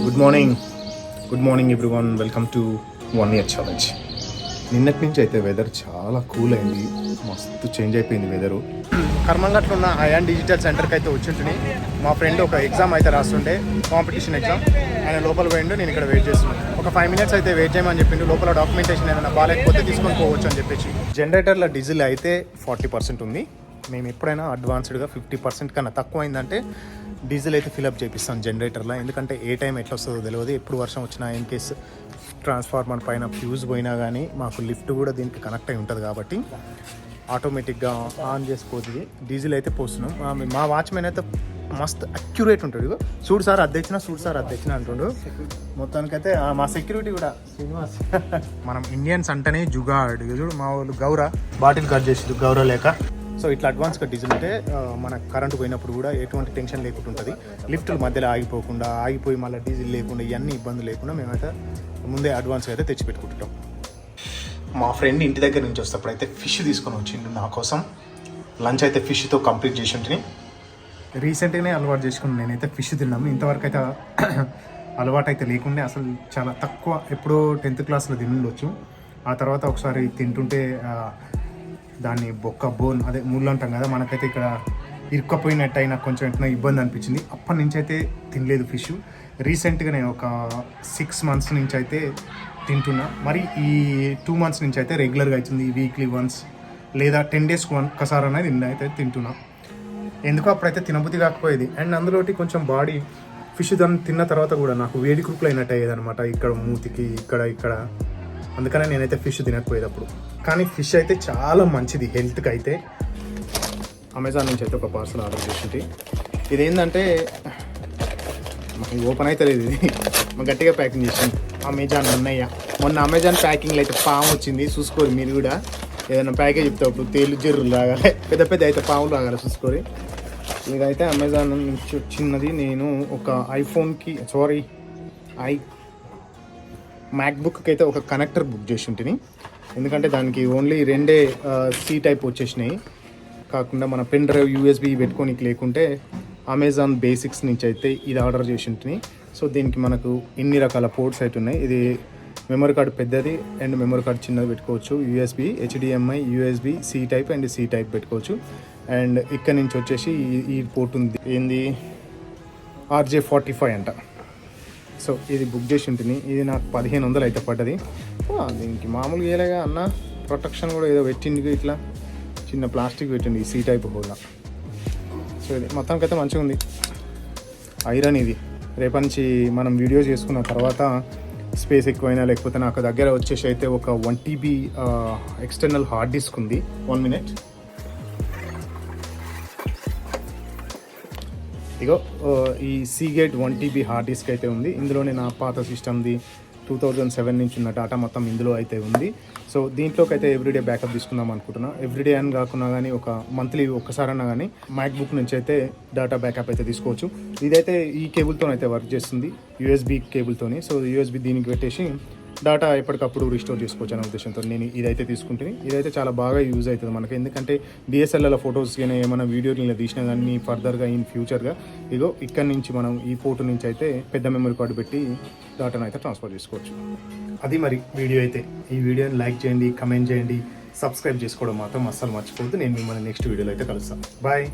Good morning everyone, welcome to 1 year challenge. నిన్నటి నుంచి అయితే వెదర్ చాలా కూల్ అయింది, మస్తు చేంజ్ అయిపోయింది వెదరు. కర్మంగట్లో ఉన్న అయాన్ డిజిటల్ సెంటర్కి అయితే వచ్చింటుని మా ఫ్రెండ్ ఒక ఎగ్జామ్ అయితే రాస్తుండే, కాంపిటీషన్ ఎగ్జామ్. ఆయన లోపల పోయిండు, నేను ఇక్కడ వెయిట్ చేస్తున్నాను. ఒక 5 minutes అయితే వెయిట్ చేయమని చెప్పిండు. లోపల డాక్యుమెంటేషన్ ఏదైనా బాగాలేకపోతే తీసుకొని పోవచ్చు అని చెప్పేసి. జనరేటర్ల డీజిల్ అయితే 40% ఉంది. మేము ఎప్పుడైనా అడ్వాన్స్డ్గా 50% కన్నా తక్కువ అయిందంటే డీజిల్ అయితే ఫిల్అప్ చేపిస్తాం జనరేటర్లో. ఎందుకంటే ఏ టైం ఎట్లా వస్తుందో తెలియదు. ఎప్పుడు వర్షం వచ్చినా, ఇన్ కేస్ ట్రాన్స్ఫార్మర్ పైన ఫ్యూజ్ పోయినా కానీ మాకు లిఫ్ట్ కూడా దీనికి కనెక్ట్ అయి ఉంటుంది కాబట్టి ఆటోమేటిక్గా ఆన్ చేసుకోతుంది. డీజిల్ అయితే పోస్తున్నాం. మా వాచ్మెన్ అయితే మస్తు అక్యురేట్ ఉంటాడు. చూడు సార్ అద్దెచ్చిన అంటుండు. మొత్తానికైతే మా సెక్యూరిటీ కూడా శ్రీనివాస్. మనం ఇండియన్స్ అంటేనే జుగాడ్. చూడు మా వాళ్ళు గౌర బాటిల్ కట్ చేసి గౌర లేక. సో ఇట్లా అడ్వాన్స్గా డీజిల్ ఉంటే మన కరెంటు పోయినప్పుడు కూడా ఎటువంటి టెన్షన్ లేకుండా ఉంటుంది. లిఫ్టుల మధ్యలో ఆగిపోయి మళ్ళీ డీజిల్ లేకుండా ఇవన్నీ ఇబ్బందులు లేకుండా మేమైతే ముందే అడ్వాన్స్గా అయితే తెచ్చిపెట్టుకుంటాం. మా ఫ్రెండ్ ఇంటి దగ్గర నుంచి వస్తేప్పుడు అయితే ఫిష్ తీసుకొని వచ్చిండు నా కోసం. లంచ్ అయితే ఫిష్తో కంప్లీట్ చేసి ఉంటుంది. రీసెంట్గానే అలవాటు చేసుకున్నాను నేనైతే ఫిష్ తిన్నాము. ఇంతవరకు అయితే అలవాటు అయితే లేకుండే, అసలు చాలా తక్కువ. ఎప్పుడో 10th క్లాస్లో తినుండొచ్చు. ఆ తర్వాత ఒకసారి తింటుంటే దాన్ని బోన్ అదే ముళ్ళు అంటాం కదా, మనకైతే ఇక్కడ ఇరుక్కపోయినట్టు అయినా కొంచెం ఎట్లా ఇబ్బంది అనిపించింది. అప్పటి నుంచి అయితే తినలేదు ఫిష్. రీసెంట్గా నేను ఒక 6 months నుంచి అయితే తింటున్నా. మరి ఈ 2 months నుంచి అయితే రెగ్యులర్గా అవుతుంది. వీక్లీ వన్స్ లేదా 10 days ఒక్కసారి అనేది అయితే తింటున్నా. ఎందుకో అప్పుడైతే తినబుద్ధి కాకపోయేది. అండ్ అందులోటి కొంచెం బాడీ ఫిష్ దాన్ని తిన్న తర్వాత కూడా నాకు వేడి కురుకులు అయినట్టు అయ్యేది అనమాట, ఇక్కడ మూతికి ఇక్కడ. అందుకనే నేనైతే ఫిష్ తినకపోయేటప్పుడు. కానీ ఫిష్ అయితే చాలా మంచిది హెల్త్కి. అయితే అమెజాన్ నుంచి అయితే ఒక పార్సల్ ఆర్డర్ చేసింది. ఇదేంటంటే ఓపెన్ అయితే లేదు, ఇది గట్టిగా ప్యాకింగ్ చేసింది అమెజాన్ అన్నయ్య. మొన్న అమెజాన్ ప్యాకింగ్లో అయితే పాము వచ్చింది, చూసుకోరు మీరు కూడా. ఏదైనా ప్యాకేజ్ చెప్తాప్పుడు తేలు జర్రులు లాగాలి, పెద్ద అయితే పాములు లాగాలి, చూసుకోరు. ఇదైతే అమెజాన్ నుంచి వచ్చినది. నేను ఒక మ్యాక్బుక్కి అయితే ఒక కనెక్టర్ బుక్ చేసి ఉంటుంది. ఎందుకంటే దానికి ఓన్లీ 2 C టైప్ వచ్చేసినాయి. కాకుండా మన పెన్ డ్రైవ్ USB పెట్టుకోనికి లేకుంటే అమెజాన్ బేసిక్స్ నుంచి అయితే ఇది ఆర్డర్ చేసి ఉంటుంది. సో దీనికి మనకు ఇన్ని రకాల పోర్ట్స్ అయితే ఉన్నాయి. ఇది మెమరీ కార్డు పెద్దది అండ్ మెమరీ కార్డు చిన్నది పెట్టుకోవచ్చు. USB, HDMI, USB, C type and C type పెట్టుకోవచ్చు. అండ్ ఇక్కడ నుంచి వచ్చేసి ఈ పోర్ట్ ఉంది, ఏంది RJ45 అంట. సో ఇది బుక్ చేసి ఉంటుంది. ఇది నాకు 1500 అయితే పడ్డది. దీనికి మామూలుగా ఏలాగా అన్న ప్రొటెక్షన్ కూడా ఏదో పెట్టింది, ఇట్లా చిన్న ప్లాస్టిక్ పెట్టింది ఈ C టైప్ హోల్డా. సో ఇది మొత్తానికి అయితే మంచిగా ఉంది. ఐరన్ ఇది. రేపటి నుంచి మనం వీడియో చేసుకున్న తర్వాత స్పేస్ ఎక్కువైనా లేకపోతే నాకు దగ్గర వచ్చేసి అయితే ఒక 1 TB ఎక్స్టర్నల్ హార్డ్ డిస్క్ ఉంది. 1 minute. ఇగో ఈ సీగేట్ 1 TB హార్డ్ డిస్క్ అయితే ఉంది. ఇందులోనే నా పాత సిస్టమ్ది 2007 నుంచి ఉన్న డాటా మొత్తం ఇందులో అయితే ఉంది. సో దీంట్లోకి అయితే ఎవ్రీడే బ్యాకప్ తీసుకుందాం అనుకుంటున్నా. ఎవ్రీడే అని కాకుండా కానీ ఒక మంత్లీ ఒక్కసారన్నా కానీ మ్యాక్బుక్ నుంచి అయితే డాటా బ్యాకప్ అయితే తీసుకోవచ్చు. ఇదైతే ఈ కేబుల్తో అయితే వర్క్ చేస్తుంది, USB కేబుల్తోని. సో USB దీనికి పెట్టేసి డాటా ఎప్పటికప్పుడు రిస్టోర్ చేసుకోవచ్చు అనే ఉద్దేశంతో నేను ఇదైతే తీసుకుంటుంది. ఇదైతే చాలా బాగా యూజ్ అవుతుంది మనకి. ఎందుకంటే DSLR ఫొటోస్ కానీ ఏమైనా వీడియోలు ఇలా తీసినా కానీ ఫర్దర్గా ఇన్ ఫ్యూచర్గా ఇగో ఇక్కడ నుంచి మనం ఈ పోర్ట్ నుంచి అయితే పెద్ద మెమరీ కార్డు పెట్టి డాటాను అయితే ట్రాన్స్ఫర్ చేసుకోవచ్చు. అది మరి వీడియో అయితే. ఈ వీడియోని లైక్ చేయండి, కమెంట్ చేయండి, సబ్స్క్రైబ్ చేసుకోవడం మాత్రం అస్సలు మర్చిపోవద్దు. నేను మిమ్మల్ని నెక్స్ట్ వీడియోలో అయితే కలుస్తాను. బాయ్.